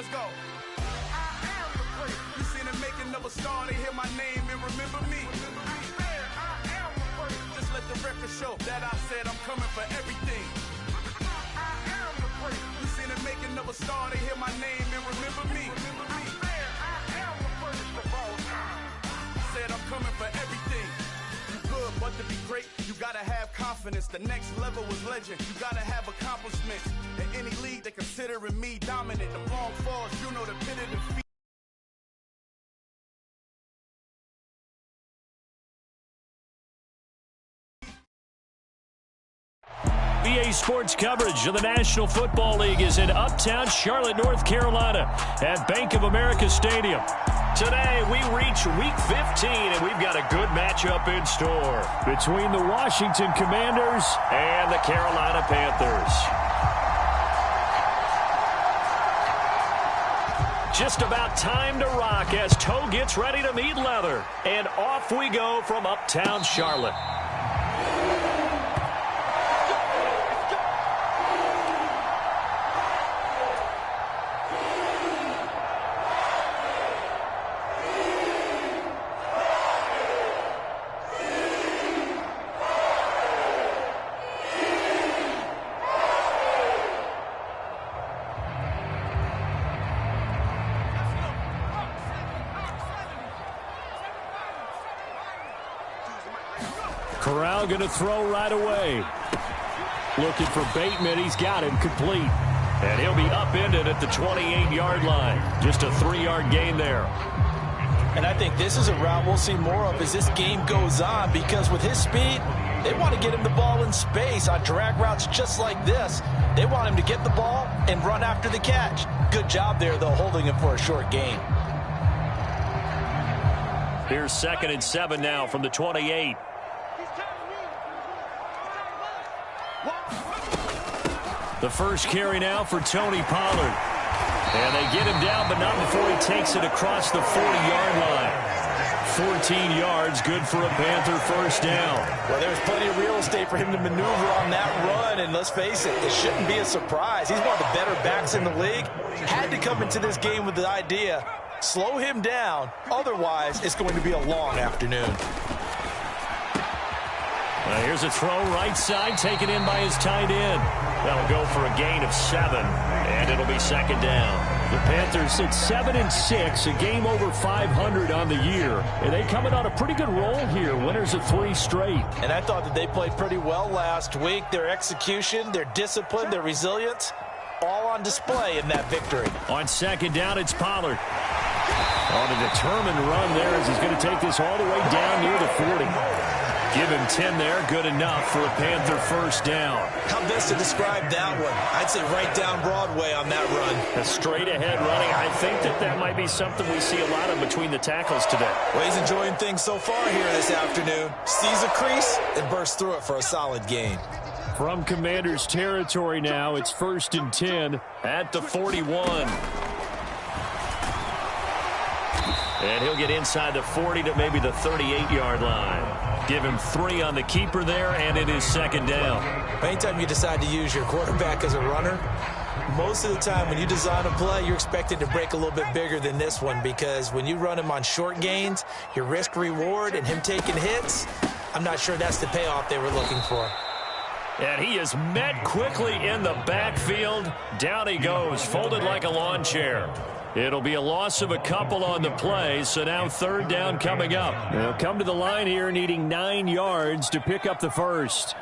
Let's go. You seen the making of a star, they hear my name and remember me. Just let the record show that I said I'm coming for everything. You seen the making of a star, they hear my name and remember me. Said I'm coming for everything. You good, but to be great, you gotta have confidence. The next level was legend. You gotta have accomplishments. In any league, they considering me dominant. The long falls, you know the pit of defeat. EA Sports coverage of the National Football League is in uptown Charlotte, North Carolina at Bank of America Stadium. Today, we reach Week 15, and we've got a good matchup in store between the Washington Commanders and the Carolina Panthers. Just about time to rock as toe gets ready to meet leather. And off we go from uptown Charlotte. Corral going to throw right away. Looking for Bateman. He's got him complete. And he'll be upended at the 28-yard line. Just a 3-yard gain there. And I think this is a route we'll see more of as this game goes on, because with his speed, they want to get him the ball in space on drag routes just like this. They want him to get the ball and run after the catch. Good job there, though, holding him for a short gain. Here's 2nd and 7 now from the 28. The first carry now for Tony Pollard. And they get him down, but not before he takes it across the 40-yard line. 14 yards, good for a Panther first down. Well, there's plenty of real estate for him to maneuver on that run, and let's face it, it shouldn't be a surprise. He's one of the better backs in the league. Had to come into this game with the idea, slow him down, otherwise it's going to be a long afternoon. Here's a throw right side, taken in by his tight end. That'll go for a gain of 7, and it'll be 2nd down. The Panthers sit 7-6, a game over 500 on the year. And they coming on a pretty good roll here, winners of 3 straight. And I thought that they played pretty well last week. Their execution, their discipline, their resilience, all on display in that victory. On 2nd down, it's Pollard. On a determined run there as he's going to take this all the way down near the 40. Give him 10 there, good enough for a Panther first down. How best to describe that one? I'd say right down Broadway on that run. A straight-ahead running. I think that might be something we see a lot of between the tackles today. Well, he's enjoying things so far here this afternoon. Sees a crease and bursts through it for a solid gain. From Commanders territory now, it's 1st and 10 at the 41. And he'll get inside the 40 to maybe the 38-yard line. Give him 3 on the keeper there, and it is 2nd down. Anytime you decide to use your quarterback as a runner, most of the time when you design a play, you're expected to break a little bit bigger than this one, because when you run him on short gains, your risk-reward and him taking hits, I'm not sure that's the payoff they were looking for. And he is met quickly in the backfield. Down he goes, folded like a lawn chair. It'll be a loss of a couple on the play, so now 3rd down coming up. They'll come to the line here needing 9 yards to pick up the first.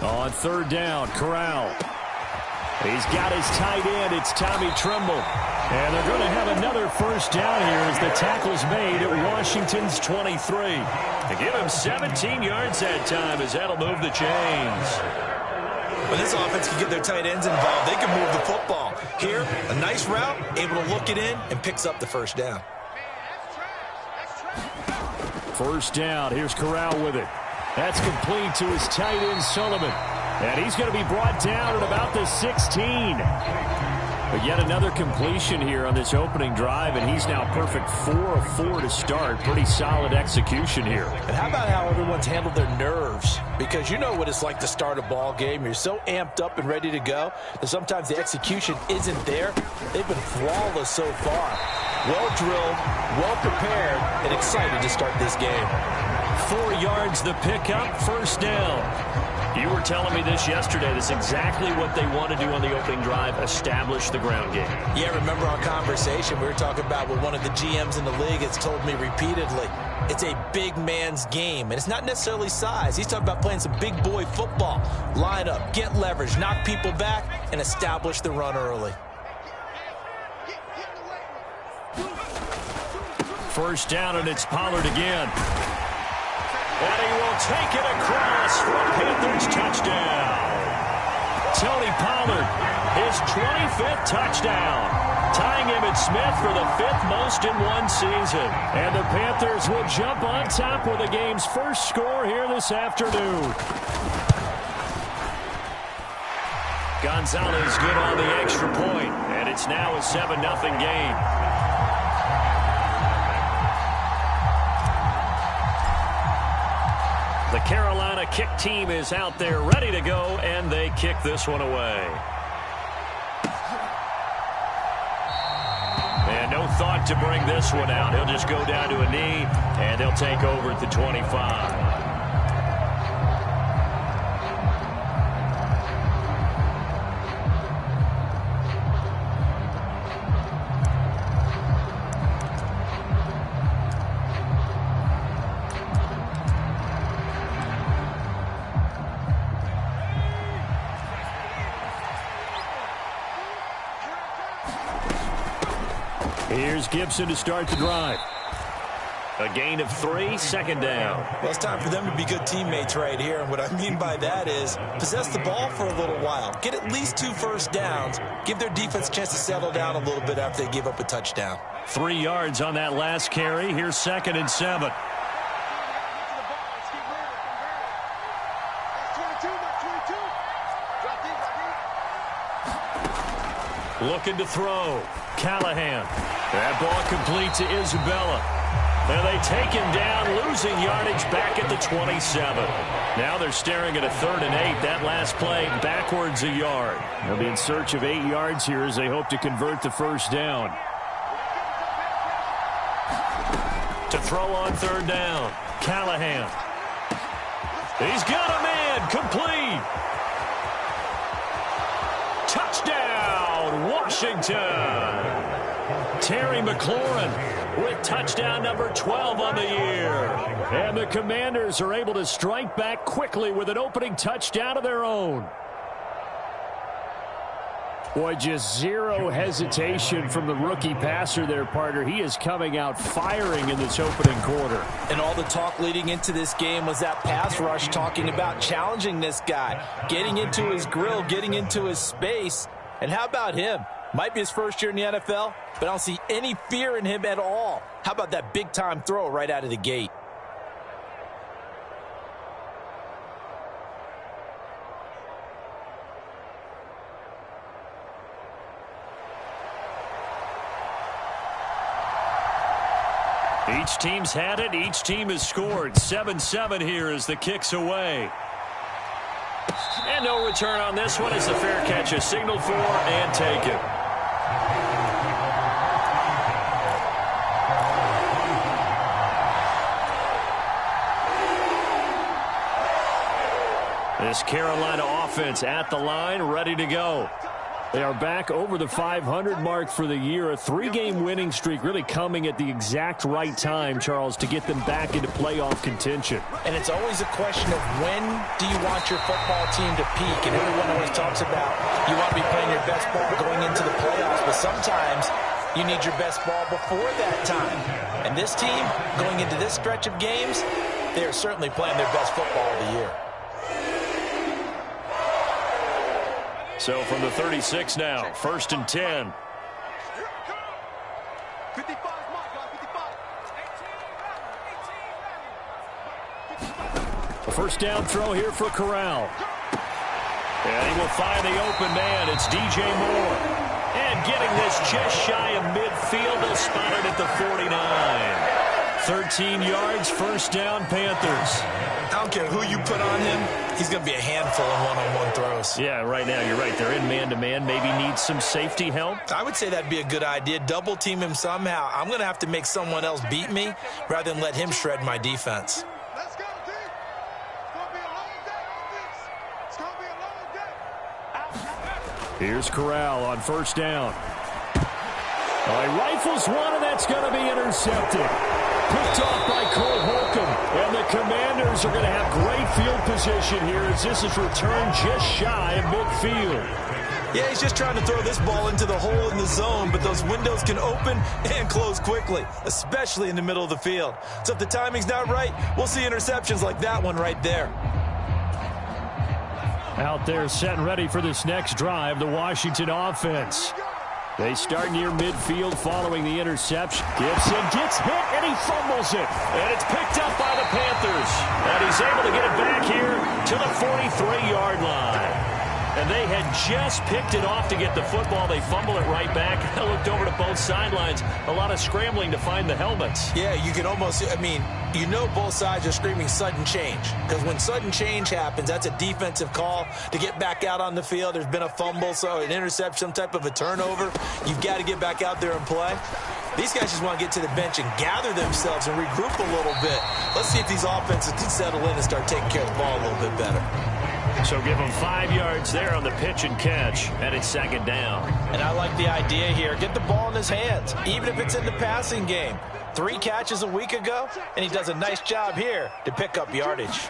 On 3rd down, Corral. He's got his tight end. It's Tommy Tremble. And they're going to have another first down here as the tackle's made at Washington's 23. To give him 17 yards that time as that'll move the chains. When this offense can get their tight ends involved, they can move the football. Here, a nice route, able to look it in, and picks up the first down. First down, here's Corral with it. That's complete to his tight end, Sullivan. And he's going to be brought down at about the 16. Yet another completion here on this opening drive, and he's now perfect 4 of 4 to start. Pretty solid execution here. And how about how everyone's handled their nerves? Because you know what it's like to start a ball game. You're so amped up and ready to go that sometimes the execution isn't there. They've been flawless so far. Well drilled, well prepared, and excited to start this game. 4 yards the pickup, first down. You were telling me this yesterday. That's exactly what they want to do on the opening drive, establish the ground game. Yeah, remember our conversation? We were talking about what one of the GMs in the league has told me repeatedly. It's a big man's game, and it's not necessarily size. He's talking about playing some big boy football. Line up, get leverage, knock people back, and establish the run early. First down, and it's Pollard again. And he will take it across for a Panthers touchdown. Tony Pollard, his 25th touchdown, tying Emmitt Smith for the 5th most in one season. And the Panthers will jump on top with the game's first score here this afternoon. Gonzalez good on the extra point, and it's now a 7-0 game. The Carolina kick team is out there ready to go, and they kick this one away. And no thought to bring this one out. He'll just go down to a knee, and they'll take over at the 25. Here's Gibson to start the drive. A gain of 3, second down. Well, it's time for them to be good teammates right here. And what I mean by that is possess the ball for a little while. Get at least 2 first downs. Give their defense a chance to settle down a little bit after they give up a touchdown. 3 yards on that last carry. Here's 2nd and 7. Looking to throw. Callahan. That ball complete to Isabella. And they take him down, losing yardage back at the 27. Now they're staring at a 3rd and 8. That last play backwards a yard. They'll be in search of 8 yards here as they hope to convert the first down. To throw on 3rd down. Callahan. He's got a man. Complete. Touchdown, Washington. Terry McLaurin with touchdown number 12 on the year. And the Commanders are able to strike back quickly with an opening touchdown of their own. Boy, just zero hesitation from the rookie passer there, partner. He is coming out firing in this opening quarter. And all the talk leading into this game was that pass rush talking about challenging this guy, getting into his grill, getting into his space. And how about him? Might be his first year in the NFL, but I don't see any fear in him at all. How about that big-time throw right out of the gate? Each team's had it. Each team has scored. 7-7 here as the kick's away. And no return on this one as the fair catch is signaled for and taken. This Carolina offense at the line, ready to go. They are back over the 500 mark for the year. A 3-game winning streak really coming at the exact right time, Charles, to get them back into playoff contention. And it's always a question of when do you want your football team to peak? And everyone always talks about you want to be playing your best ball going into the playoffs, but sometimes you need your best ball before that time. And this team, going into this stretch of games, they are certainly playing their best football of the year. So from the 36 now, 1st and 10. 55, A first down throw here for Corral. And he will find the open man. It's DJ Moore. And getting this just shy of midfield, they'll spot it at the 49. 13 yards, first down, Panthers. I don't care who you put on him. He's going to be a handful in one-on-one throws. Yeah, right now, you're right. They're in man-to-man. Maybe needs some safety help. I would say that'd be a good idea. Double team him somehow. I'm going to have to make someone else beat me rather than let him shred my defense. Let's go, team. It's going to be a long day on this. It's going to be a long day. Here's Corral on first down. He rifles one, and that's going to be intercepted. Picked off by Cole Holcomb. And the Commanders are going to have great field position here as this is returned just shy of midfield. Yeah, he's just trying to throw this ball into the hole in the zone, but those windows can open and close quickly, especially in the middle of the field. So if the timing's not right, we'll see interceptions like that one right there. Out there set and ready for this next drive, the Washington offense. They start near midfield following the interception. Gibson gets hit, and he fumbles it. And it's picked up by the Panthers. And he's able to get it back here to the 43-yard line. And they had just picked it off to get the football. They fumble it right back. I looked over to both sidelines. A lot of scrambling to find the helmets. Yeah, you can almost, you know both sides are screaming sudden change. Because when sudden change happens, that's a defensive call to get back out on the field. There's been a fumble, so an interception, some type of a turnover. You've got to get back out there and play. These guys just want to get to the bench and gather themselves and regroup a little bit. Let's see if these offenses can settle in and start taking care of the ball a little bit better. So give them 5 yards there on the pitch and catch, and it's second down. And I like the idea here. Get the ball in his hands, even if it's in the passing game. 3 catches a week ago, and he does a nice job here to pick up yardage.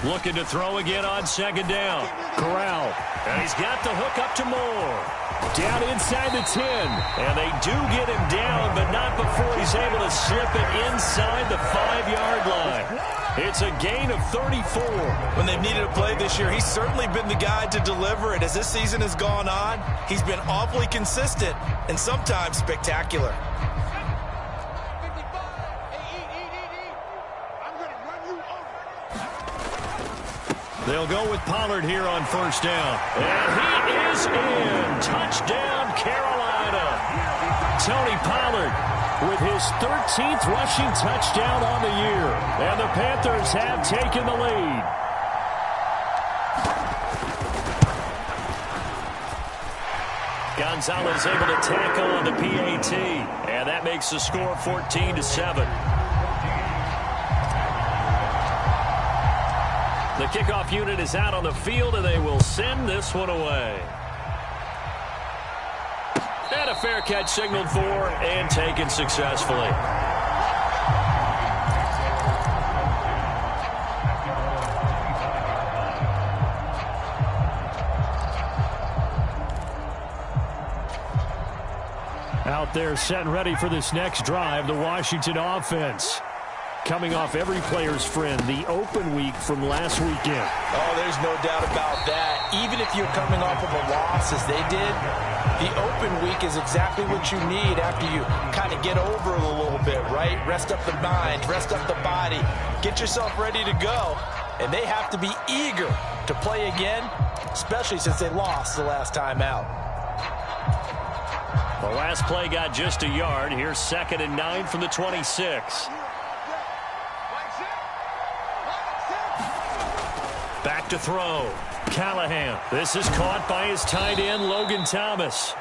Looking to throw again on second down. Corral, and he's got the hook up to Moore. Down inside the 10, and they do get him down, but not before he's able to slip it inside the 5-yard line. It's a gain of 34. When they've needed a play this year, he's certainly been the guy to deliver it. As this season has gone on, he's been awfully consistent and sometimes spectacular. They'll go with Pollard here on first down. And he is in. Touchdown, Carolina. Tony Pollard with his 13th rushing touchdown on the year. And the Panthers have taken the lead. Gonzalez able to tackle on the PAT. And that makes the score 14-7. The kickoff unit is out on the field, and they will send this one away. And a fair catch signaled for and taken successfully. Out there set and ready for this next drive, the Washington offense. Coming off every player's friend, the open week from last weekend. Oh, there's no doubt about that. Even if you're coming off of a loss as they did, the open week is exactly what you need after you kind of get over it a little bit, right? Rest up the mind, rest up the body, get yourself ready to go. And they have to be eager to play again, especially since they lost the last time out. The last play got just a yard. Here's 2nd and 9 from the 26. Back to throw. Callahan. This is caught by his tight end, Logan Thomas.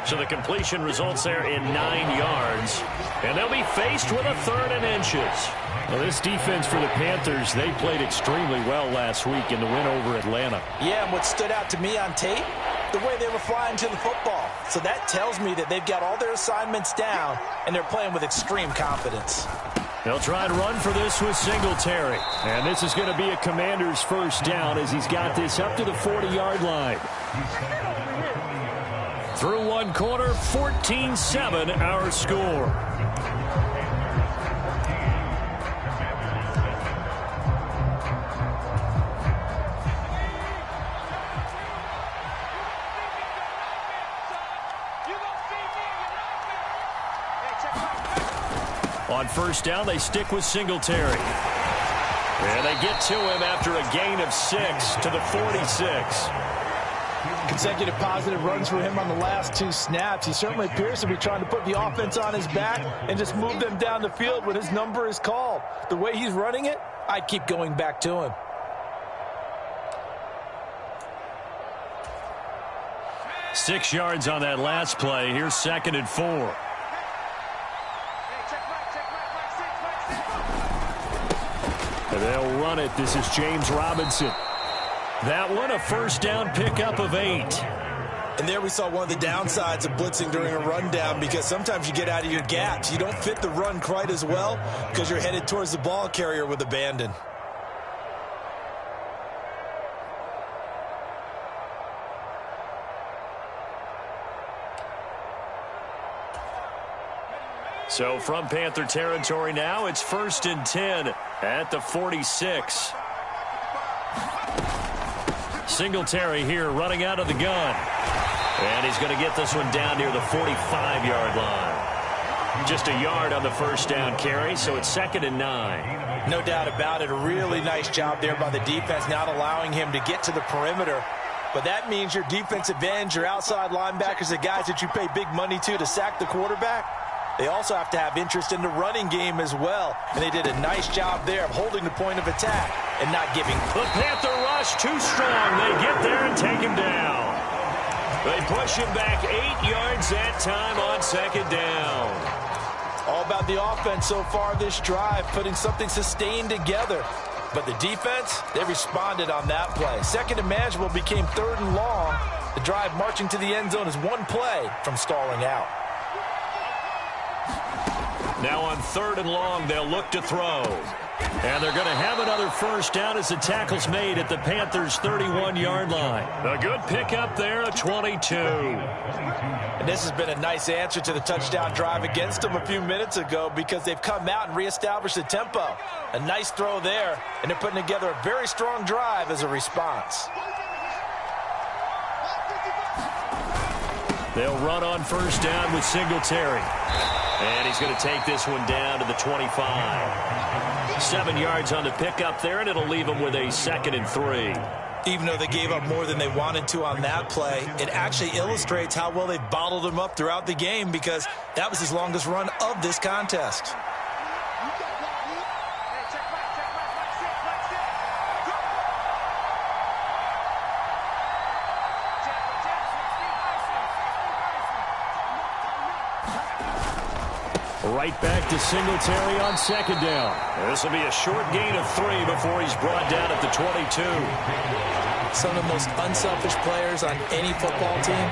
So the completion results there in 9 yards. And they'll be faced with a 3rd and inches. Well, this defense for the Panthers, they played extremely well last week in the win over Atlanta. Yeah, and what stood out to me on tape, the way they were flying to the football. So that tells me that they've got all their assignments down, and they're playing with extreme confidence. They'll try and run for this with Singletary. And this is going to be a Commander's first down as he's got this up to the 40-yard line. Through one quarter, 14-7 our score. On first down, they stick with Singletary. And they get to him after a gain of 6 to the 46. Consecutive positive runs for him on the last 2 snaps. He certainly appears to be trying to put the offense on his back and just move them down the field when his number is called. The way he's running it, I'd keep going back to him. Six yards on that last play. Here's 2nd and 4. And they'll run it. This is James Robinson. That one, a first down pickup of 8. And there we saw one of the downsides of blitzing during a rundown, because sometimes you get out of your gaps. You don't fit the run quite as well because you're headed towards the ball carrier with abandon. So from Panther territory now, it's 1st and 10 at the 46. Singletary here running out of the gun. And he's going to get this one down near the 45-yard line. Just a yard on the first down carry, so it's 2nd and 9. No doubt about it. A really nice job there by the defense, not allowing him to get to the perimeter. But that means your defensive ends, your outside linebackers, the guys that you pay big money to sack the quarterback, they also have to have interest in the running game as well. And they did a nice job there of holding the point of attack and not giving. The Panther rush too strong. They get there and take him down. They push him back 8 yards that time on 2nd down. All about the offense so far this drive, putting something sustained together. But the defense, they responded on that play. 2nd and manageable became 3rd and long. The drive marching to the end zone is one play from stalling out. Now on 3rd and long, they'll look to throw. And they're going to have another first down as the tackle's made at the Panthers' 31-yard line. A good pickup there, a 22. And this has been a nice answer to the touchdown drive against them a few minutes ago, because they've come out and reestablished the tempo. A nice throw there, and they're putting together a very strong drive as a response. They'll run on first down with Singletary. And he's going to take this one down to the 25. 7 yards on the pickup there, and it'll leave him with a 2nd and 3. Even though they gave up more than they wanted to on that play, it actually illustrates how well they bottled him up throughout the game, because that was his longest run of this contest. Right back to Singletary on 2nd down. This will be a short gain of 3 before he's brought down at the 22. Some of the most unselfish players on any football team,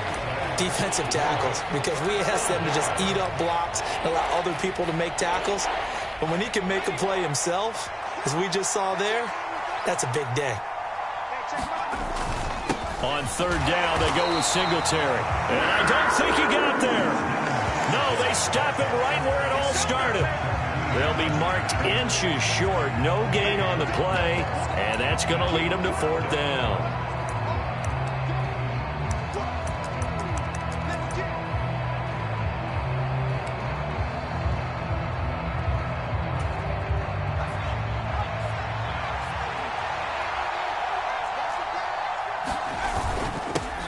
defensive tackles, because we ask them to just eat up blocks and allow other people to make tackles. But when he can make a play himself, as we just saw there, that's a big day. On 3rd down, they go with Singletary. And I don't think he got there. No, they stop him right where it all started. They'll be marked inches short. No gain on the play, and that's going to lead them to 4th down.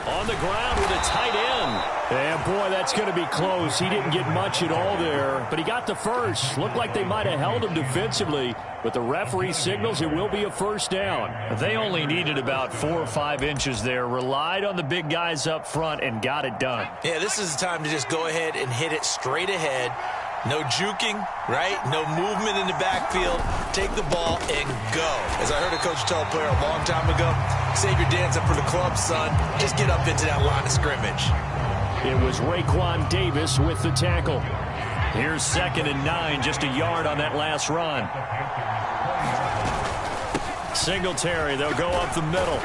On the ground with a tight end. And boy, that's going to be close. He didn't get much at all there, but he got the first. Looked like they might have held him defensively, but the referee signals it will be a first down. They only needed about 4 or 5 inches there, relied on the big guys up front, and got it done. Yeah, this is the time to just go ahead and hit it straight ahead. No juking, right? No movement in the backfield. Take the ball and go. As I heard a coach tell a player a long time ago, save your dancing for the club, son. Just get up into that line of scrimmage. It was Raekwon Davis with the tackle. Here's 2nd and 9, just a yard on that last run. Singletary, they'll go up the middle.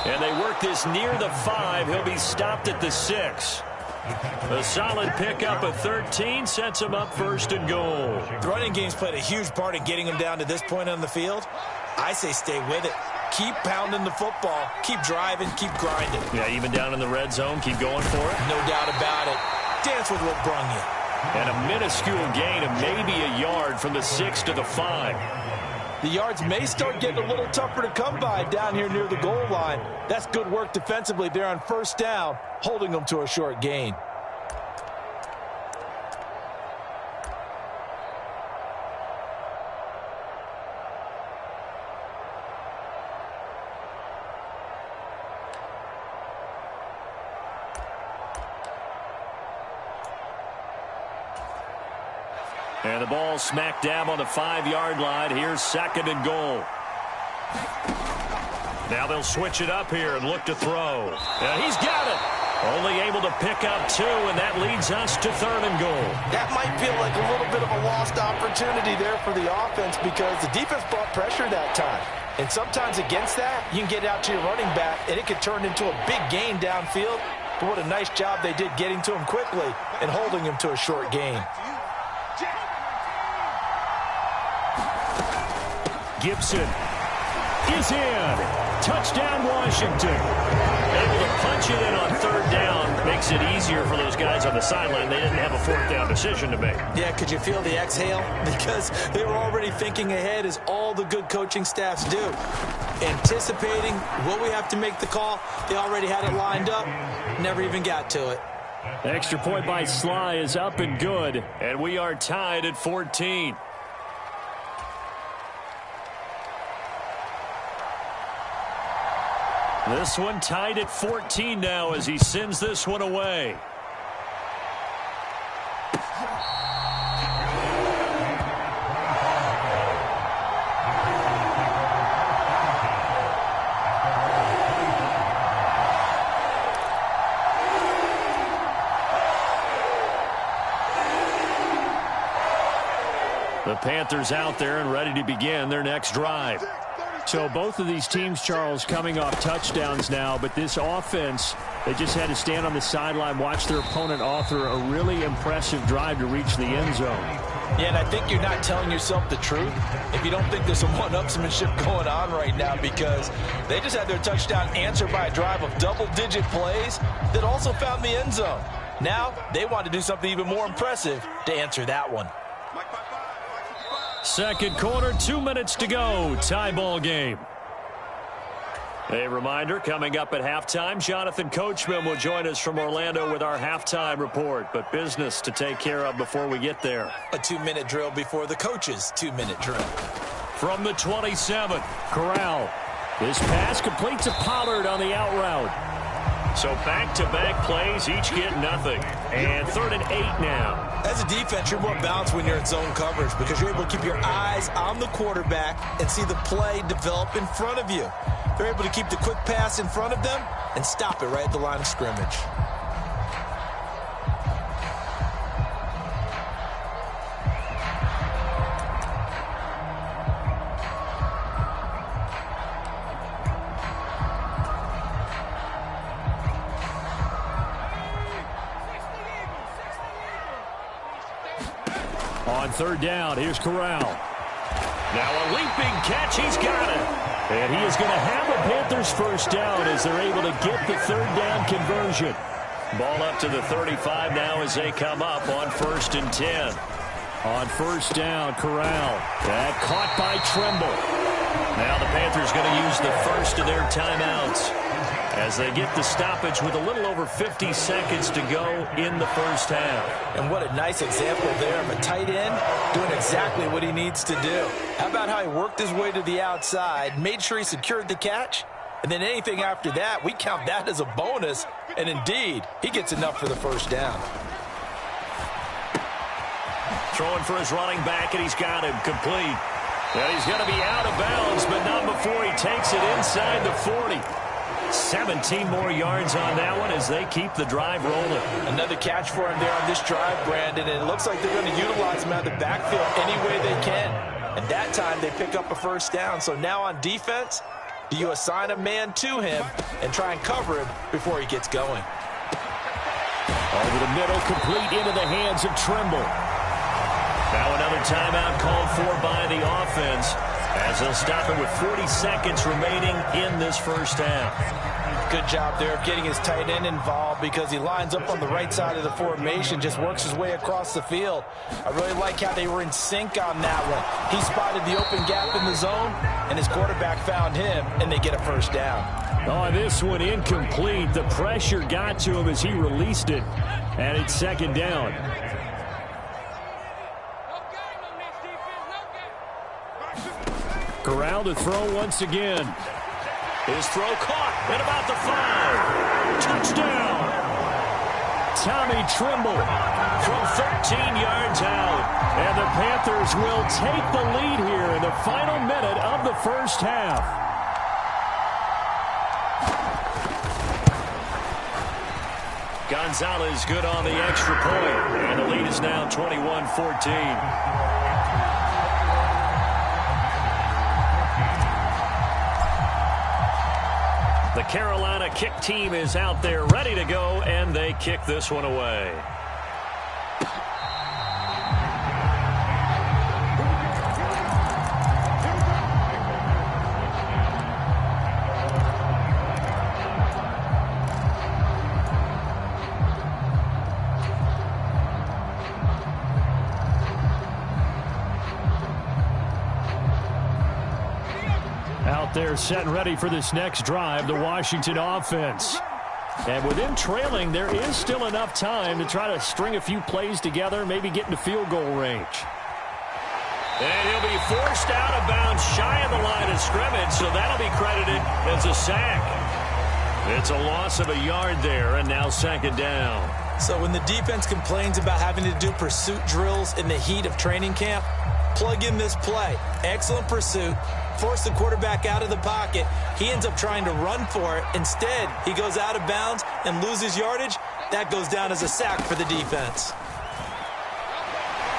And they work this near the 5. He'll be stopped at the 6. A solid pickup of 13 sets him up 1st and goal. The running game's played a huge part in getting him down to this point on the field. I say stay with it. Keep pounding the football. Keep driving. Keep grinding. Yeah, even down in the red zone, keep going for it. No doubt about it. Dance with what brung you. And a minuscule gain of maybe a yard from the 6 to the 5. The yards may start getting a little tougher to come by down here near the goal line. That's good work defensively there on first down, holding them to a short gain. And the ball smack dab on the 5-yard line. Here's 2nd and goal. Now they'll switch it up here and look to throw. And he's got it. Only able to pick up 2, and that leads us to 3rd and goal. That might feel like a little bit of a lost opportunity there for the offense because the defense brought pressure that time. And sometimes against that, you can get out to your running back, and it could turn into a big gain downfield. But what a nice job they did getting to him quickly and holding him to a short gain. Gibson is in. Touchdown, Washington. Able to punch it in on 3rd down. Makes it easier for those guys on the sideline. They didn't have a 4th down decision to make. Yeah, could you feel the exhale? Because they were already thinking ahead, as all the good coaching staffs do. Anticipating, will we have to make the call? They already had it lined up. Never even got to it. Extra point by Sly is up and good. And we are tied at 14. This one tied at 14 now as he sends this one away. The Panthers out there and ready to begin their next drive. So both of these teams, Charles, coming off touchdowns now, but this offense, they just had to stand on the sideline, watch their opponent author a really impressive drive to reach the end zone. Yeah, and I think you're not telling yourself the truth if you don't think there's some one-upsmanship going on right now, because they just had their touchdown answered by a drive of double-digit plays that also found the end zone. Now they want to do something even more impressive to answer that one. Second quarter, 2 minutes to go. Tie ball game. A reminder, coming up at halftime, Jonathan Coachman will join us from Orlando with our halftime report. But business to take care of before we get there. A 2-minute drill before the coach's 2-minute drill. From the 27, Corral. This pass completes a Pollard on the out route. So back-to-back plays, each get nothing. And 3rd and 8 now. As a defense, you're more balanced when you're in zone coverage because you're able to keep your eyes on the quarterback and see the play develop in front of you. They're able to keep the quick pass in front of them and stop it right at the line of scrimmage. On 3rd down, here's Corral. Now a leaping catch, he's got it. And he is going to have a Panthers first down as they're able to get the 3rd down conversion. Ball up to the 35 now as they come up on 1st and 10. On 1st down, Corral. That caught by Trimble. Now the Panthers going to use the first of their timeouts as they get the stoppage with a little over 50 seconds to go in the first half. And what a nice example there of a tight end doing exactly what he needs to do. How about how he worked his way to the outside, made sure he secured the catch, and then anything after that, we count that as a bonus. And indeed, he gets enough for the first down. Throwing for his running back, and he's got him complete. And he's going to be out of bounds, but not before he takes it inside the 40. 17 more yards on that one as they keep the drive rolling. Another catch for him there on this drive, Brandon, and it looks like they're going to utilize him out of the backfield any way they can. And that time they pick up a first down. So now on defense, do you assign a man to him and try and cover him before he gets going? Over the middle, complete into the hands of Trimble. Now another timeout called for by the offense as they'll stop it with 40 seconds remaining in this first half. Good job there of getting his tight end involved because he lines up on the right side of the formation, just works his way across the field. I really like how they were in sync on that one. He spotted the open gap in the zone, and his quarterback found him, and they get a first down. Oh, this one incomplete. The pressure got to him as he released it, and it's second down. Corral to throw once again. His throw caught at about the 5. Touchdown! Tommy Trimble from 13 yards out. And the Panthers will take the lead here in the final minute of the first half. Gonzalez good on the extra point. And the lead is now 21-14. The Carolina kick team is out there ready to go, and they kick this one away. Out there set and ready for this next drive, the Washington offense. And with them trailing, there is still enough time to try to string a few plays together, maybe get into field goal range. And he'll be forced out of bounds shy of the line of scrimmage, so that'll be credited as a sack. It's a loss of a yard there, and now second down. So when the defense complains about having to do pursuit drills in the heat of training camp, plug in this play. Excellent pursuit. Force the quarterback out of the pocket. He ends up trying to run for it. Instead, he goes out of bounds and loses yardage. That goes down as a sack for the defense.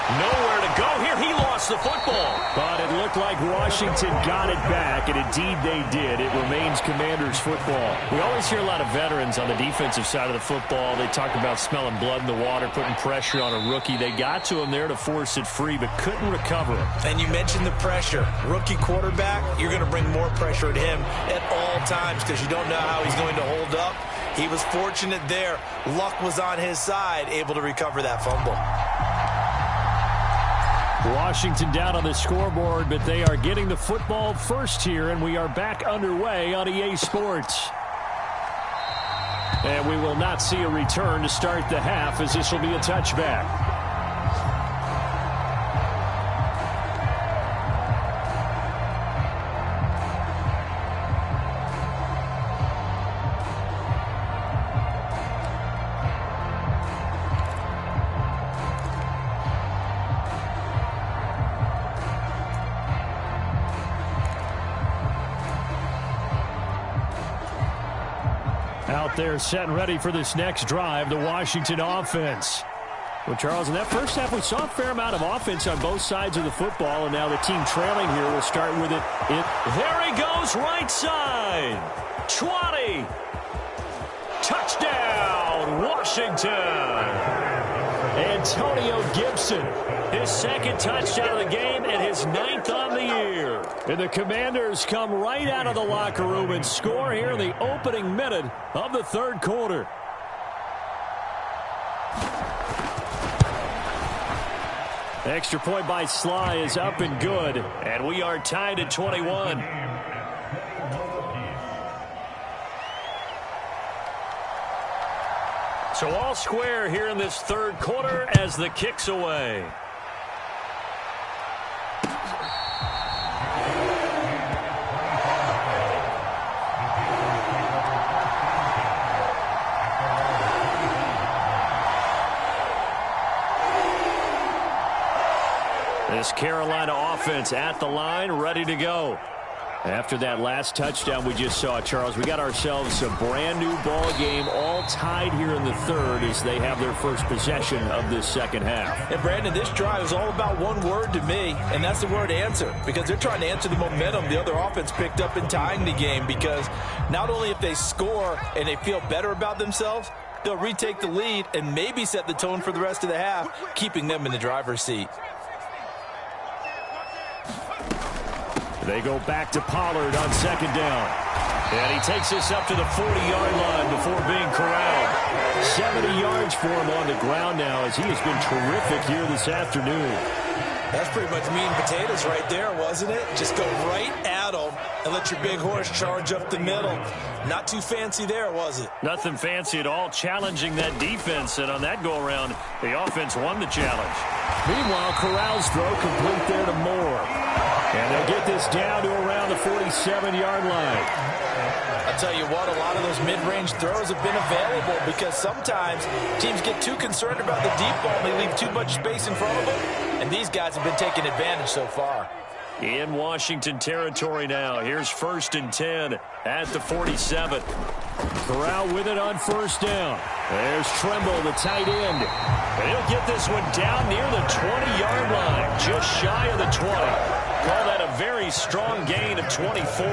Nowhere to go here. He lost the football. But it looked like Washington got it back, and indeed they did. It remains Commanders football. We always hear a lot of veterans on the defensive side of the football. They talk about smelling blood in the water, putting pressure on a rookie. They got to him there to force it free, but couldn't recover it. And you mentioned the pressure. Rookie quarterback, you're going to bring more pressure at him at all times because you don't know how he's going to hold up. He was fortunate there. Luck was on his side, able to recover that fumble. Washington down on the scoreboard, but they are getting the football first here, and we are back underway on EA Sports. And we will not see a return to start the half, as this will be a touchback. Out there set and ready for this next drive, the Washington offense. Well, Charles, in that first half, we saw a fair amount of offense on both sides of the football, and now the team trailing here will start with it. There he goes, right side. 20. Touchdown, Washington. Antonio Gibson, his second touchdown of the game and his 9th on the year. And the Commanders come right out of the locker room and score here in the opening minute of the third quarter. Extra point by Sly is up and good, and we are tied at 21. So all square here in this third quarter as the kick's away. This Carolina offense at the line, ready to go. After that last touchdown we just saw, Charles, we got ourselves a brand new ball game, all tied here in the third as they have their first possession of this second half. And Brandon, this drive is all about one word to me, and that's the word answer, because they're trying to answer the momentum the other offense picked up in tying the game, because not only if they score and they feel better about themselves, they'll retake the lead and maybe set the tone for the rest of the half, keeping them in the driver's seat. They go back to Pollard on second down. And he takes this up to the 40-yard line before being corralled. 70 yards for him on the ground now as he has been terrific here this afternoon. That's pretty much meat and potatoes right there, wasn't it? Just go right at them and let your big horse charge up the middle. Not too fancy there, was it? Nothing fancy at all, challenging that defense. And on that go-around, the offense won the challenge. Meanwhile, Corral's throw complete there to Moore. And they'll get this down to around the 47-yard line. I'll tell you what, a lot of those mid-range throws have been available because sometimes teams get too concerned about the deep ball and they leave too much space in front of them. And these guys have been taking advantage so far. In Washington territory now. Here's 1st and 10 at the 47. Corral with it on first down. There's Tremble, the tight end. And he'll get this one down near the 20-yard line, just shy of the 20. Call that a very strong gain of 24.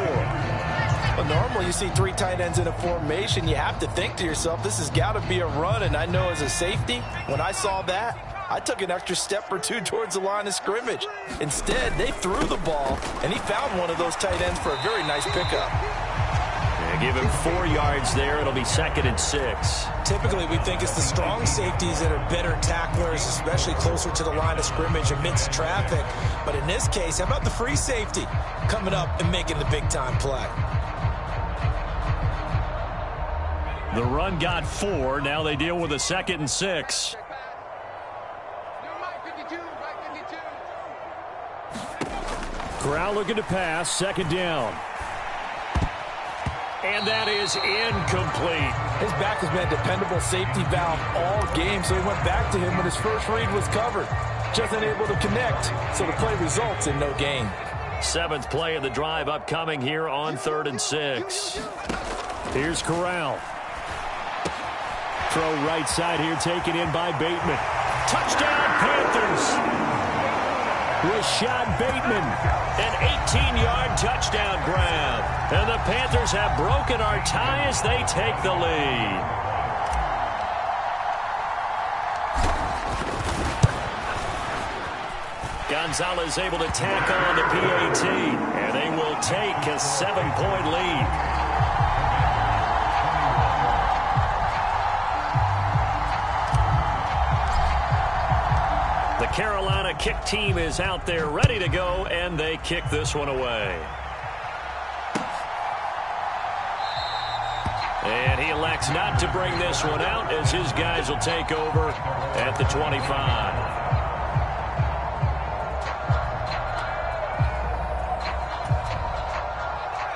Well, normally you see 3 tight ends in a formation. You have to think to yourself, this has got to be a run. And I know as a safety, when I saw that, I took an extra step or two towards the line of scrimmage. Instead, they threw the ball, and he found one of those tight ends for a very nice pickup. Yeah, give him 4 yards there. It'll be 2nd and 6. Typically, we think it's the strong safeties that are better tacklers, especially closer to the line of scrimmage amidst traffic. But in this case, how about the free safety coming up and making the big-time play? The run got 4. Now they deal with a 2nd and 6. Corral looking to pass, second down. And that is incomplete. His back has been a dependable safety valve all game, so he went back to him when his first read was covered. Just unable to connect, so the play results in no gain. 7th play of the drive upcoming here on 3rd and 6. Here's Corral. Throw right side here, taken in by Bateman. Touchdown, Panthers. Rashad Bateman. An 18-yard touchdown grab. And the Panthers have broken our tie as they take the lead. Gonzalez able to tack on the PAT. And they will take a 7-point lead. The Carolina kick team is out there ready to go, and they kick this one away. And he elects not to bring this one out as his guys will take over at the 25.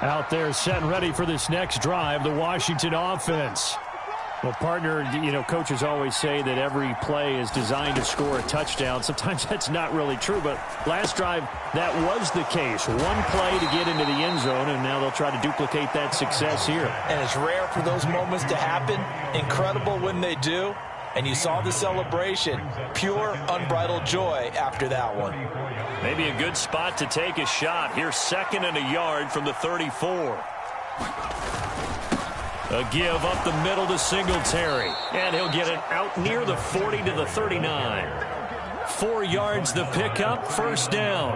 Out there set and ready for this next drive, the Washington offense. Well, partner, you know, coaches always say that every play is designed to score a touchdown. Sometimes that's not really true, but last drive, that was the case. One play to get into the end zone, and now they'll try to duplicate that success here. And it's rare for those moments to happen. Incredible when they do. And you saw the celebration. Pure, unbridled joy after that one. Maybe a good spot to take a shot. Here's 2nd and a yard from the 34. A give up the middle to Singletary. And he'll get it out near the 40 to the 39. 4 yards the pickup, first down.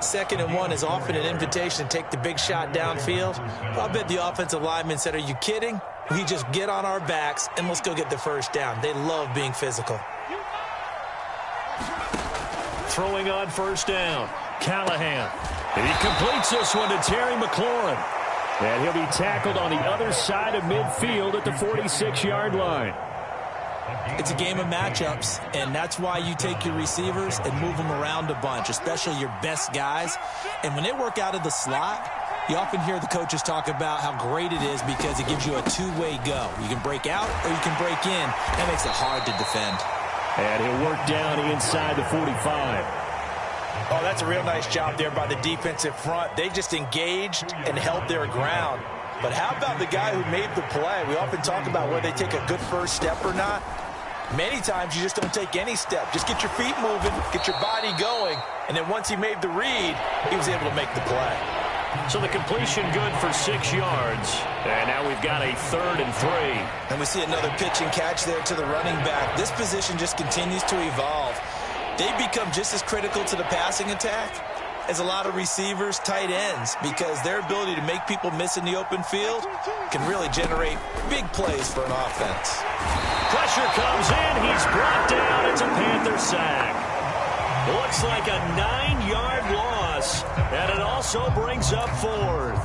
2nd and 1 is often an invitation to take the big shot downfield. I bet the offensive lineman said, are you kidding? We just get on our backs and let's go get the first down. They love being physical. Throwing on first down, Callahan. And he completes this one to Terry McLaurin. And he'll be tackled on the other side of midfield at the 46-yard line. It's a game of matchups, and that's why you take your receivers and move them around a bunch, especially your best guys. And when they work out of the slot, you often hear the coaches talk about how great it is because it gives you a two-way go. You can break out or you can break in. That makes it hard to defend. And he'll work down inside the 45. Oh, that's a real nice job there by the defensive front. They just engaged and held their ground. But how about the guy who made the play? We often talk about whether they take a good first step or not. Many times you just don't take any step. Just get your feet moving, get your body going, and then once he made the read, he was able to make the play. So the completion good for 6 yards. And now we've got a 3rd and 3. And we see another pitch and catch there to the running back. This position just continues to evolve. They become just as critical to the passing attack is a lot of receivers, tight ends, because their ability to make people miss in the open field can really generate big plays for an offense. Pressure comes in. He's brought down. It's a Panther sack. Looks like a 9-yard loss, and it also brings up 4th.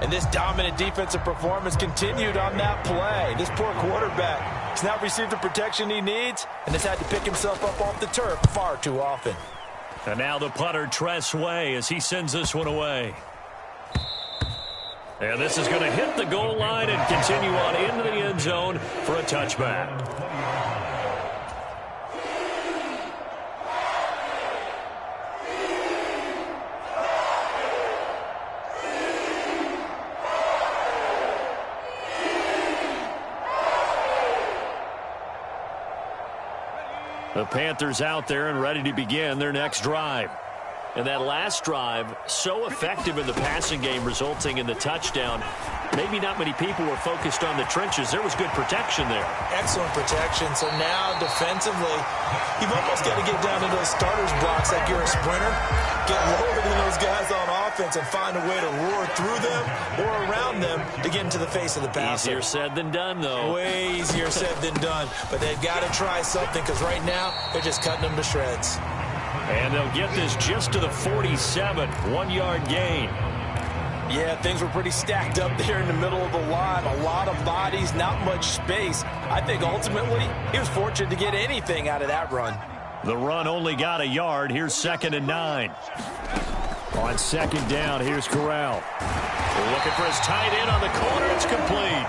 And this dominant defensive performance continued on that play. This poor quarterback has now received the protection he needs and has had to pick himself up off the turf far too often. And now the punter, Tress Way, as he sends this one away. And this is going to hit the goal line and continue on into the end zone for a touchback. The Panthers out there and ready to begin their next drive. And that last drive, so effective in the passing game, resulting in the touchdown. Maybe not many people were focused on the trenches. There was good protection there. Excellent protection. So now defensively, you've almost got to get down to those starters blocks like you're a sprinter. Get lower than those guys on offense and find a way to roar through them or around them to get into the face of the passer. Easier said than done, though. Way easier said than done. But they've got to try something because right now they're just cutting them to shreds. And they'll get this just to the 47, 1-yard gain. Yeah, things were pretty stacked up there in the middle of the line. A lot of bodies, not much space. I think ultimately he was fortunate to get anything out of that run. The run only got a yard. Here's 2nd and 9. On 2nd down, here's Corral. Looking for his tight end on the corner. It's complete.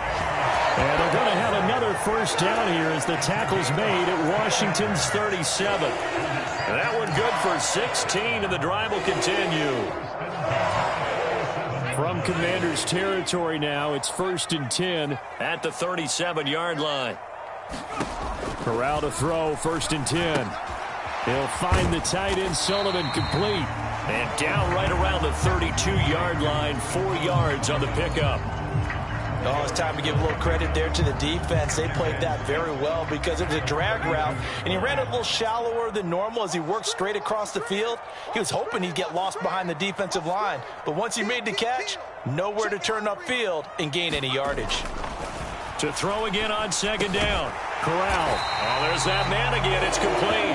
And they're going to have another first down here as the tackle's made at Washington's 37. And that one good for 16, and the drive will continue. From Commanders territory now, it's 1st and 10 at the 37-yard line. Corral to throw, 1st and 10. He'll find the tight end, Sullivan, complete. And down right around the 32-yard line, 4 yards on the pickup. Oh, it's time to give a little credit there to the defense. They played that very well because it was a drag route, and he ran it a little shallower than normal as he worked straight across the field. He was hoping he'd get lost behind the defensive line, but once he made the catch, nowhere to turn upfield and gain any yardage. To throw again on 2nd down. Corral. Oh, there's that man again. It's complete.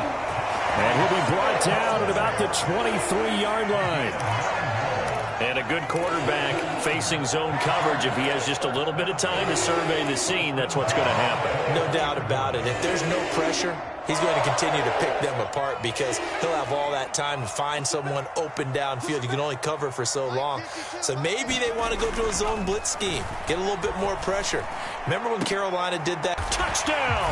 And he'll be brought down at about the 23-yard line. And a good quarterback facing zone coverage. If he has just a little bit of time to survey the scene, that's what's going to happen. No doubt about it. If there's no pressure, he's going to continue to pick them apart because he'll have all that time to find someone open downfield. You can only cover for so long. So maybe they want to go to a zone blitz scheme, get a little bit more pressure. Remember when Carolina did that? Touchdown!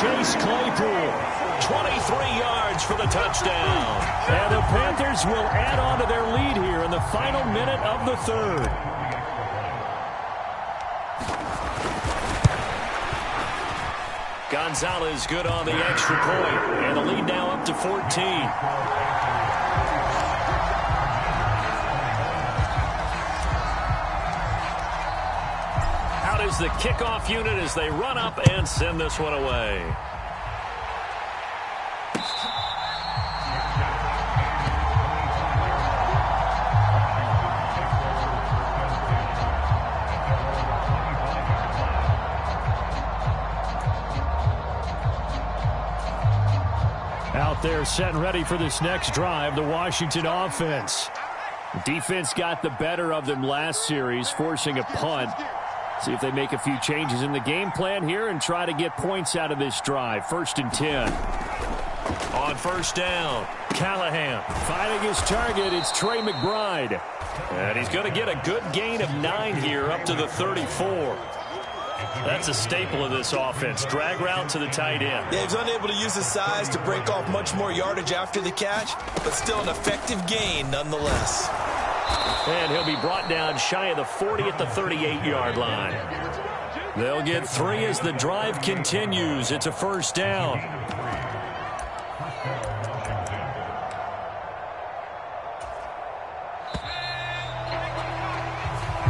Chase Claypool. 23 yards for the touchdown. And the Panthers will add on to their lead here in the final minute of the 3rd. Gonzalez good on the extra point, and the lead now up to 14. Out is the kickoff unit as they run up and send this one away. Out there set and ready for this next drive, the Washington offense. Defense got the better of them last series, forcing a punt. See if they make a few changes in the game plan here and try to get points out of this drive. 1st and 10. On 1st down, Callahan finding his target. It's Trey McBride. And he's going to get a good gain of 9 here up to the 34. That's a staple of this offense. Drag route to the tight end. Yeah, he's unable to use his size to break off much more yardage after the catch, but still an effective gain nonetheless. And he'll be brought down shy of the 40 at the 38-yard line. They'll get 3 as the drive continues. It's a 1st down.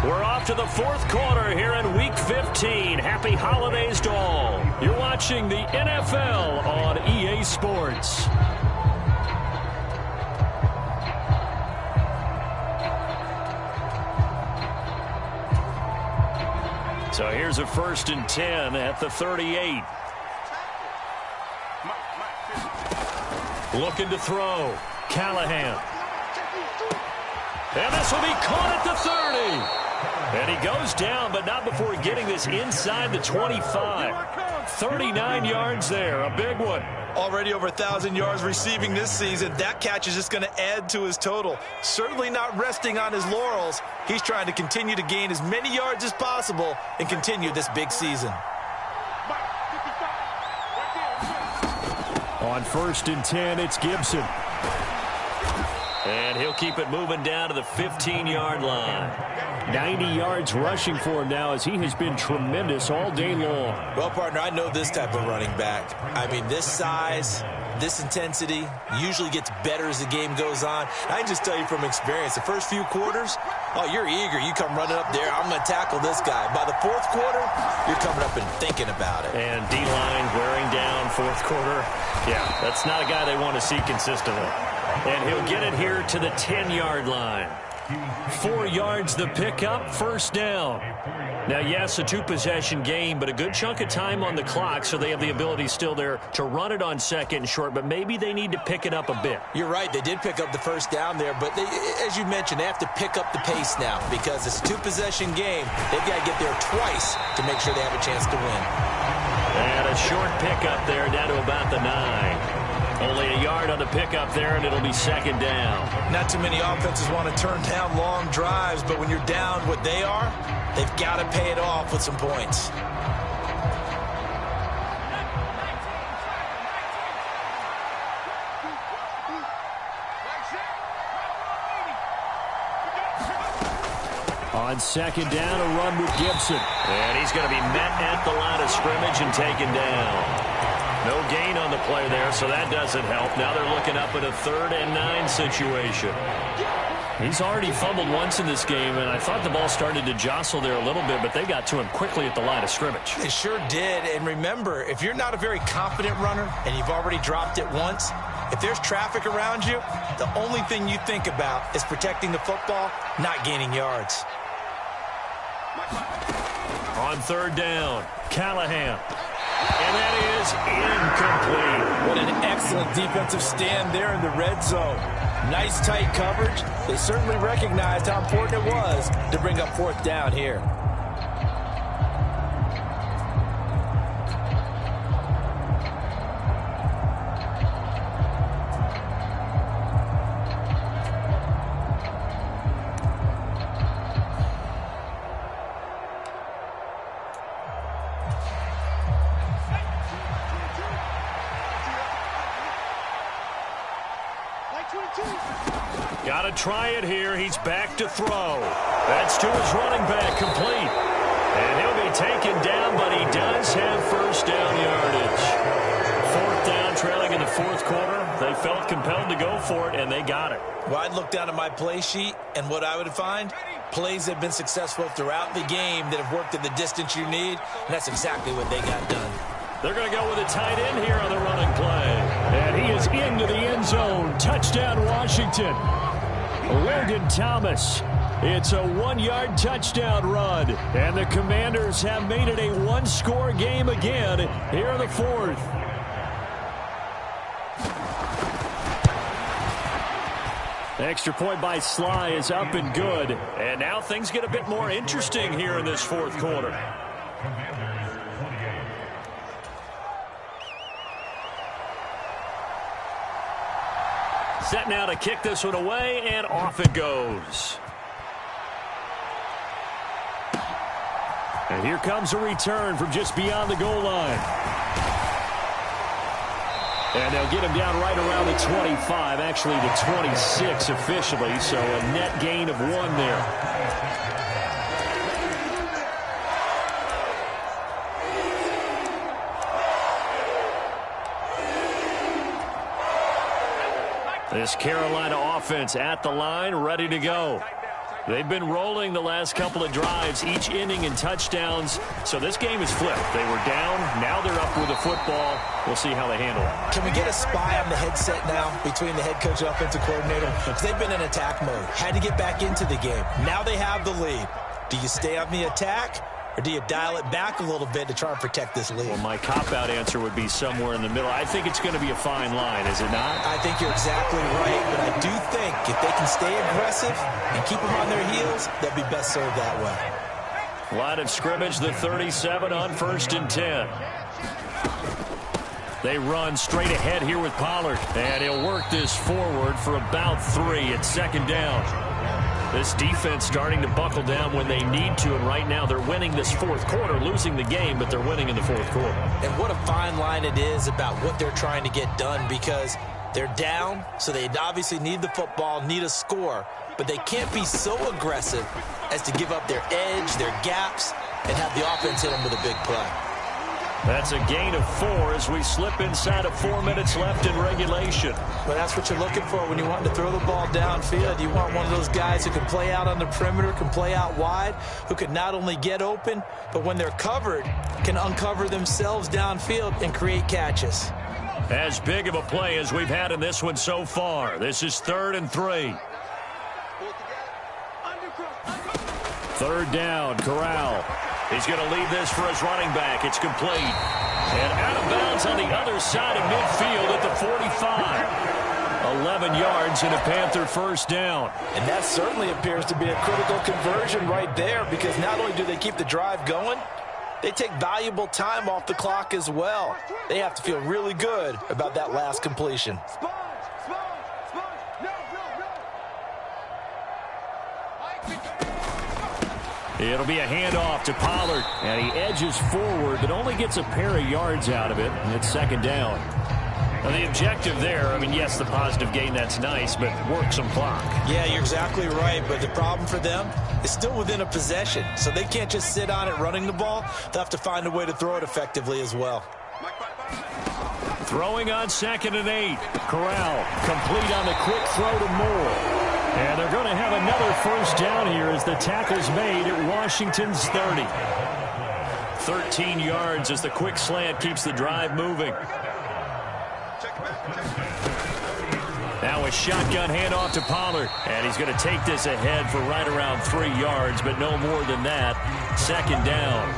We're off to the 4th quarter here in Week 15. Happy holidays to all. You're watching the NFL on EA Sports. So here's a 1st and 10 at the 38. Looking to throw. Callahan. And this will be caught at the 30. And he goes down, but not before getting this inside the 25. 39 yards there, a big one. Already over 1,000 yards receiving this season. That catch is just going to add to his total. Certainly not resting on his laurels. He's trying to continue to gain as many yards as possible and continue this big season. On 1st and 10, it's Gibson. And he'll keep it moving down to the 15-yard line. 90 yards rushing for him now as he has been tremendous all day long. Well, partner, I know this type of running back. I mean, this size, this intensity usually gets better as the game goes on. I can just tell you from experience, the first few quarters, oh, you're eager. You come running up there, I'm going to tackle this guy. By the 4th quarter, you're coming up and thinking about it. And D-line wearing down 4th quarter. Yeah, that's not a guy they want to see consistently. And he'll get it here to the 10-yard line. 4 yards the pickup, 1st down. Now, yes, a 2-possession game, but a good chunk of time on the clock, so they have the ability still there to run it on 2nd and short, but maybe they need to pick it up a bit. You're right. They did pick up the 1st down there, but they, as you mentioned, they have to pick up the pace now because it's a 2-possession game. They've got to get there twice to make sure they have a chance to win. And a short pickup there down to about the 9. Only a yard on the pickup there, and it'll be 2nd down. Not too many offenses want to turn down long drives, but when you're down what they are, they've got to pay it off with some points. On 2nd down, a run with Gibson. And he's going to be met at the line of scrimmage and taken down. No gain on the play there, so that doesn't help. Now they're looking up at a 3rd and 9 situation. He's already fumbled once in this game, and I thought the ball started to jostle there a little bit, but they got to him quickly at the line of scrimmage. They sure did, and remember, if you're not a very confident runner and you've already dropped it once, if there's traffic around you, the only thing you think about is protecting the football, not gaining yards. On 3rd down, Callahan. And that is incomplete. What an excellent defensive stand there in the red zone. Nice tight coverage. They certainly recognized how important it was to bring up 4th down here. Got to try it here. He's back to throw. That's to his running back, complete. And he'll be taken down, but he does have 1st down yardage. 4th down, trailing in the 4th quarter. They felt compelled to go for it, and they got it. Well, I'd look down at my play sheet, and what I would find, plays that have been successful throughout the game that have worked at the distance you need, and that's exactly what they got done. They're going to go with a tight end here on the running play. And he is into the end zone. Touchdown, Washington. Logan Thomas. It's a 1-yard touchdown run. And the Commanders have made it a 1-score game again here in the 4th. Extra point by Sly is up and good. And now things get a bit more interesting here in this 4th quarter. Set now to kick this one away, and off it goes. And here comes a return from just beyond the goal line. And they'll get him down right around the 25, actually the 26 officially, so a net gain of 1 there. This Carolina offense at the line, ready to go. They've been rolling the last couple of drives, each inning in touchdowns. So this game is flipped. They were down. Now they're up with the football. We'll see how they handle it. Can we get a spy on the headset now between the head coach and offensive coordinator? Because they've been in attack mode. Had to get back into the game. Now they have the lead. Do you stay on the attack, or do you dial it back a little bit to try and protect this lead? Well, my cop-out answer would be somewhere in the middle. I think it's going to be a fine line, is it not? I think you're exactly right, but I do think if they can stay aggressive and keep them on their heels, they'll be best served that way. Line of scrimmage, the 37 on 1st and 10. They run straight ahead here with Pollard, and he'll work this forward for about 3 at 2nd down. This defense starting to buckle down when they need to, and right now they're winning this 4th quarter, losing the game, but they're winning in the 4th quarter. And what a fine line it is about what they're trying to get done, because they're down, so they obviously need the football, need a score, but they can't be so aggressive as to give up their edge, their gaps, and have the offense hit them with a big play. That's a gain of 4 as we slip inside of 4 minutes left in regulation. Well, that's what you're looking for when you want to throw the ball downfield. You want one of those guys who can play out on the perimeter, can play out wide, who can not only get open, but when they're covered, can uncover themselves downfield and create catches. As big of a play as we've had in this one so far. This is 3rd and 3. 3rd down, Corral. He's going to leave this for his running back. It's complete. And out of bounds on the other side of midfield at the 45. 11 yards and a Panther 1st down. And that certainly appears to be a critical conversion right there, because not only do they keep the drive going, they take valuable time off the clock as well. They have to feel really good about that last completion. It'll be a handoff to Pollard, and he edges forward, but only gets a pair of yards out of it, and it's 2nd down. Now, the objective there, I mean, yes, the positive gain, that's nice, but work some clock. Yeah, you're exactly right, but the problem for them is still within a possession, so they can't just sit on it running the ball. They'll have to find a way to throw it effectively as well. Throwing on 2nd and 8. Corral complete on the quick throw to Moore. And they're going to have another 1st down here as the tackle's made at Washington's 30. 13 yards as the quick slant keeps the drive moving. Now a shotgun handoff to Pollard. And he's going to take this ahead for right around 3 yards, but no more than that. 2nd down.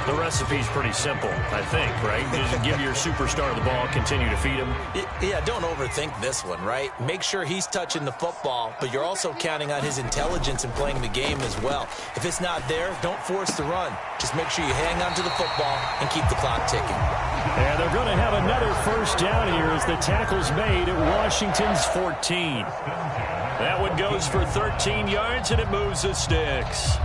The recipe's pretty simple, I think, right? Just give your superstar the ball, continue to feed him. Yeah, don't overthink this one, right? Make sure he's touching the football, but you're also counting on his intelligence in playing the game as well. If it's not there, don't force the run. Just make sure you hang on to the football and keep the clock ticking. And they're going to have another 1st down here as the tackle's made at Washington's 14. That one goes for 13 yards, and it moves the sticks.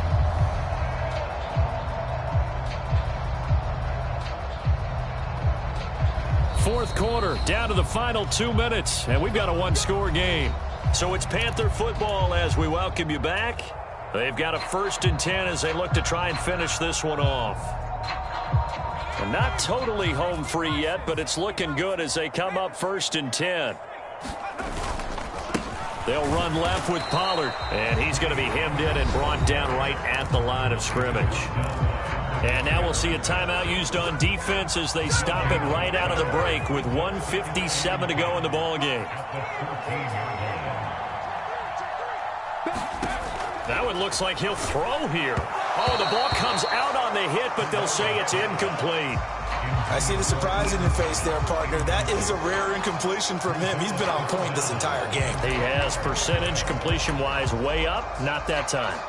Fourth quarter, down to the final 2 minutes, and we've got a 1-score game. So it's Panther football as we welcome you back. They've got a 1st and 10 as they look to try and finish this one off. And not totally home free yet, but it's looking good as they come up 1st and 10. They'll run left with Pollard, and he's going to be hemmed in and brought down right at the line of scrimmage. And now we'll see a timeout used on defense as they stop it right out of the break with 1:57 to go in the ballgame. That one looks like he'll throw here. Oh, the ball comes out on the hit, but they'll say it's incomplete. I see the surprise in your face there, partner. That is a rare incompletion from him. He's been on point this entire game. He has percentage completion-wise way up, not that time.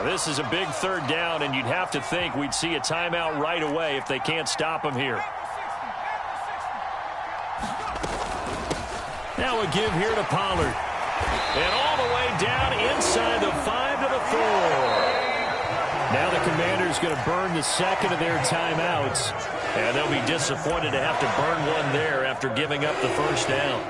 This is a big 3rd down, and you'd have to think we'd see a timeout right away if they can't stop him here. Now a give here to Pollard. And all the way down inside the 5 to the 4. Now the Commanders going to burn the 2nd of their timeouts. And they'll be disappointed to have to burn one there after giving up the 1st down.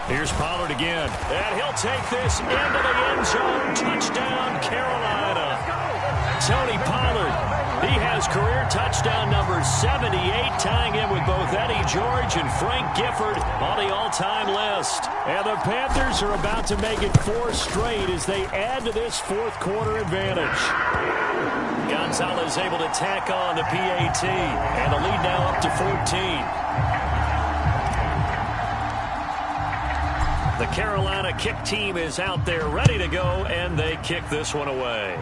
Here's Pollard again, and he'll take this into the end zone. Touchdown, Carolina. Tony Pollard He has career touchdown number 78, tying in with both Eddie George and Frank Gifford on the all-time list. And the Panthers are about to make it 4 straight as they add to this fourth quarter advantage. Gonzalez able to tack on the PAT, and the lead now up to 14. The Carolina kick team is out there ready to go, and they kick this one away.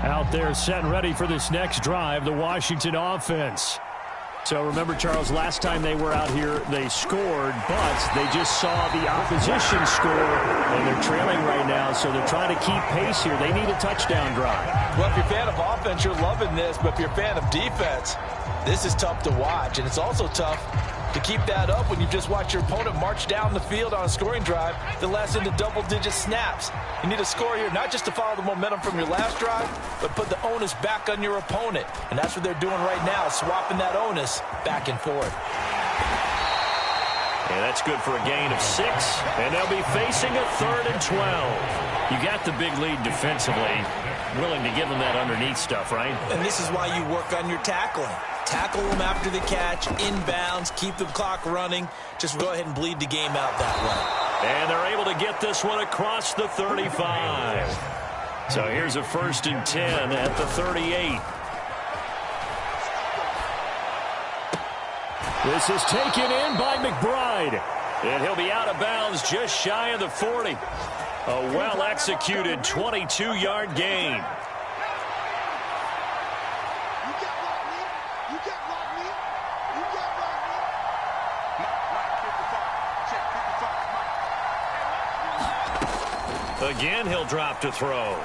Out there set and ready for this next drive, the Washington offense. So remember, Charles, last time they were out here, they scored, but they just saw the opposition score, and they're trailing right now, so they're trying to keep pace here. They need a touchdown drive. Well, if you're a fan of offense, you're loving this, but if you're a fan of defense, this is tough to watch, and it's also tough to keep that up when you just watch your opponent march down the field on a scoring drive that lasts into double-digit snaps. You need a score here, not just to follow the momentum from your last drive, but put the onus back on your opponent. And that's what they're doing right now, swapping that onus back and forth. And that's good for a gain of 6, and they'll be facing a 3rd and 12. You got the big lead defensively, willing to give them that underneath stuff, right? And this is why you work on your tackling. Tackle them after the catch, inbounds, keep the clock running. Just go ahead and bleed the game out that way. And they're able to get this one across the 35. So here's a 1st and 10 at the 38. This is taken in by McBride. And he'll be out of bounds just shy of the 40. A well-executed 22-yard gain. Again, he'll drop to throw.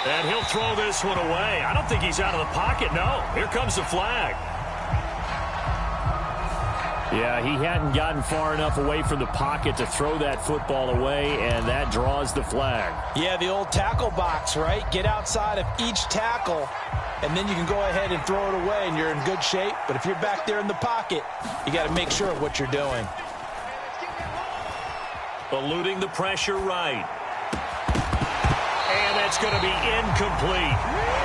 And he'll throw this one away. I don't think he's out of the pocket, no. Here comes the flag. Yeah, he hadn't gotten far enough away from the pocket to throw that football away, and that draws the flag. Yeah, the old tackle box, right? Get outside of each tackle, and then you can go ahead and throw it away, and you're in good shape. But if you're back there in the pocket, you got to make sure of what you're doing. Eluding the pressure right. And that's going to be incomplete.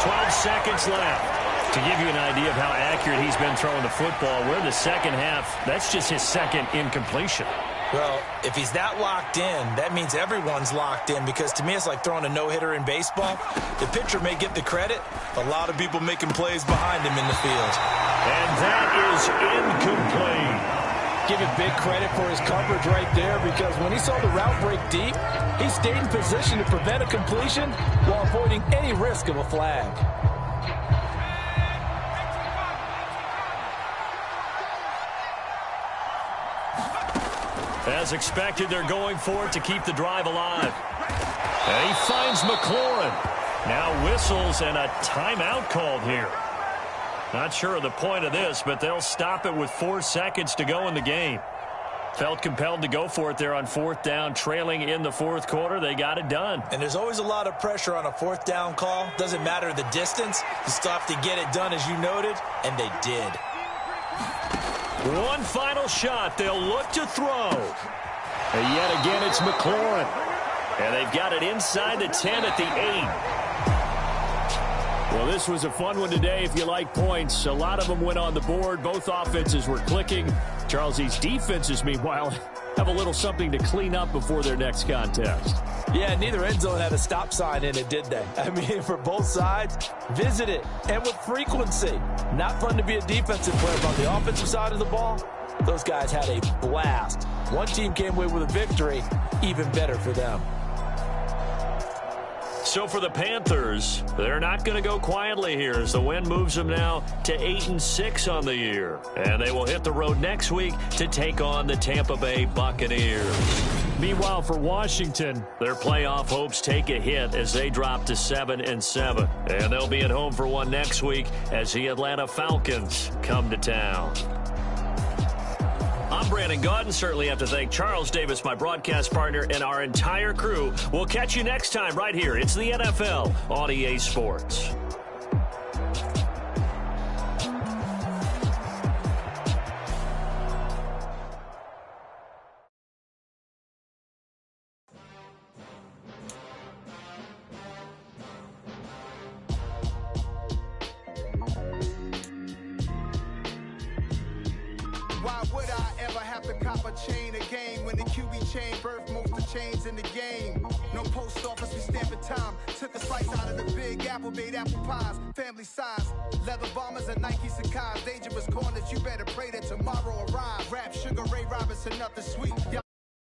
12 seconds left. To give you an idea of how accurate he's been throwing the football, we're in the second half. That's just his second incompletion. Well, if he's that locked in, that means everyone's locked in, because to me it's like throwing a no-hitter in baseball. The pitcher may get the credit, a lot of people making plays behind him in the field. And that is incomplete. Give him big credit for his coverage right there, because when he saw the route break deep, he stayed in position to prevent a completion while avoiding any risk of a flag. As expected, they're going for it to keep the drive alive. And he finds McLaurin. Now whistles and a timeout called here. Not sure of the point of this, but they'll stop it with 4 seconds to go in the game. Felt compelled to go for it there on 4th down, trailing in the 4th quarter. They got it done. And there's always a lot of pressure on a 4th down call. Doesn't matter the distance. You still have to get it done, as you noted, and they did. One final shot. They'll look to throw. And yet again, it's McLaurin. And they've got it inside the 10 at the 8. Well, this was a fun one today if you like points. A lot of them went on the board. Both offenses were clicking. Charles, these defenses, meanwhile, have a little something to clean up before their next contest. Yeah, neither end zone had a stop sign in it, did they? I mean, for both sides, visit it, and with frequency. Not fun to be a defensive player, but on the offensive side of the ball, those guys had a blast. One team came away with a victory, even better for them. So for the Panthers, they're not going to go quietly here as the win moves them now to 8-6 on the year. And they will hit the road next week to take on the Tampa Bay Buccaneers. Meanwhile, for Washington, their playoff hopes take a hit as they drop to 7-7. And they'll be at home for one next week as the Atlanta Falcons come to town. I'm Brandon Gaudin. Certainly have to thank Charles Davis, my broadcast partner, and our entire crew. We'll catch you next time right here. It's the NFL on EA Sports. Why would I ever have to cop a chain again when the QB chain birthed most of the chains in the game? No post office, we stamping time. Took a slice out of the Big Apple, made apple pies, family size. Leather bombers and Nike Sacai's. Dangerous corners, you better pray that tomorrow arrive. Rap, Sugar Ray Robinson, nothing sweet. Y'all